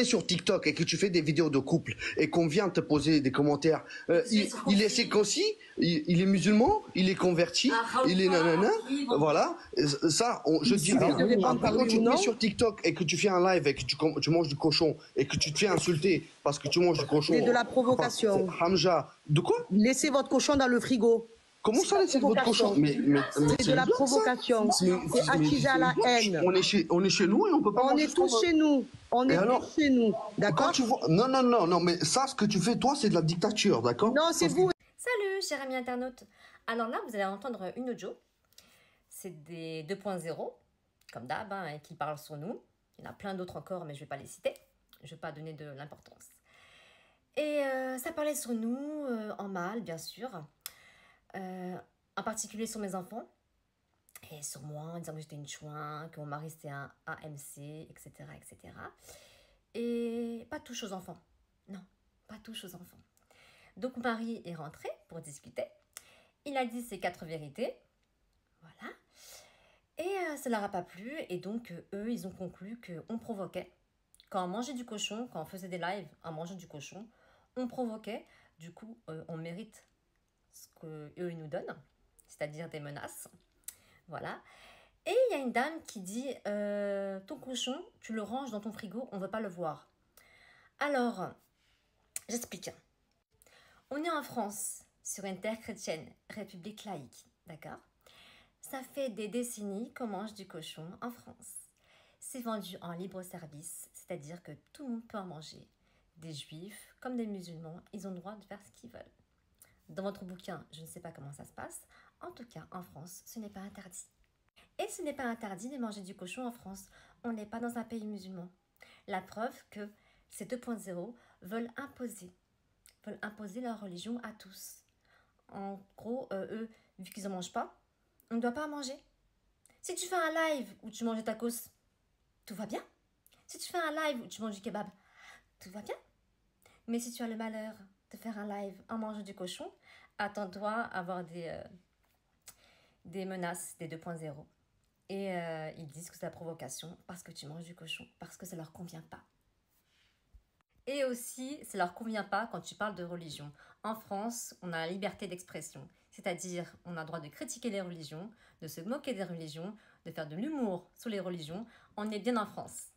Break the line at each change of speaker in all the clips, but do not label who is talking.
sur TikTok et que tu fais des vidéos de couple et qu'on vient te poser des commentaires, il est séquenci, il est musulman, il est converti, il est nanana, voilà, ça, je dis rien. Après, quand tu te mets sur TikTok et que tu fais un live et que tu manges du cochon et que tu te fais insulter parce que tu manges du cochon.
C'est de la provocation.
Hamza, de quoi?
Laissez votre cochon dans le frigo.
Comment ça, laisser votre cochon?
C'est de la provocation. C'est attiser à la haine.
On est chez nous et on peut pas
On
manger
est tous chez nous. On est tous chez nous. D'accord?
Non, mais ça, ce que tu fais, toi, c'est de la dictature, d'accord?
Non, c'est vous.
Salut, chers amis internautes. Alors là, vous allez entendre une audio. C'est des 2.0, comme d'hab, hein, qui parlent sur nous. Il y en a plein d'autres encore, mais je ne vais pas les citer. Je ne vais pas donner de l'importance. Et ça parlait sur nous, en mal, bien sûr. En particulier sur mes enfants. Et sur moi, en disant que j'étais une chouin, que mon mari c'était un AMC, etc., etc. Et pas touche aux enfants. Non, pas touche aux enfants. Donc mon mari est rentré pour discuter. Il a dit ses 4 vérités. Voilà. Et ça leur a pas plu. Et donc eux, ils ont conclu qu'on provoquait. Quand on mangeait du cochon, quand on faisait des lives en mangeant du cochon, on provoquait. Du coup, on mérite ce qu'eux, ils nous donnent. C'est-à-dire des menaces. Voilà. Et il y a une dame qui dit ton cochon, tu le ranges dans ton frigo, on ne veut pas le voir. Alors, j'explique. On est en France, sur une terre chrétienne, république laïque, d'accord? Ça fait des décennies qu'on mange du cochon en France. C'est vendu en libre service, c'est-à-dire que tout le monde peut en manger. Des juifs comme des musulmans, ils ont le droit de faire ce qu'ils veulent. Dans votre bouquin, je ne sais pas comment ça se passe. En tout cas, en France, ce n'est pas interdit. Et ce n'est pas interdit de manger du cochon en France. On n'est pas dans un pays musulman. La preuve que ces 2.0 veulent imposer leur religion à tous. En gros, eux, vu qu'ils n'en mangent pas, on ne doit pas en manger. Si tu fais un live où tu manges des tacos, tout va bien. Si tu fais un live où tu manges du kebab, tout va bien. Mais si tu as le malheur de faire un live en mangeant du cochon, attends-toi à avoir des menaces des 2.0. Et ils disent que c'est la provocation parce que tu manges du cochon, parce que ça leur convient pas. Et aussi, ça leur convient pas quand tu parles de religion. En France, on a la liberté d'expression, c'est-à-dire on a le droit de critiquer les religions, de se moquer des religions, de faire de l'humour sur les religions. On est bien en France.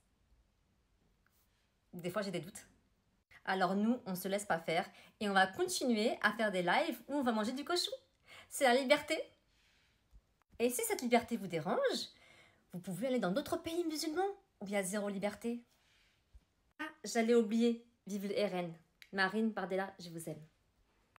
Des fois, j'ai des doutes. Alors nous, on ne se laisse pas faire et on va continuer à faire des lives où on va manger du cochon. C'est la liberté. Et si cette liberté vous dérange, vous pouvez aller dans d'autres pays musulmans où il y a zéro liberté. Ah, j'allais oublier, vive le RN. Marine Bardella, je vous aime.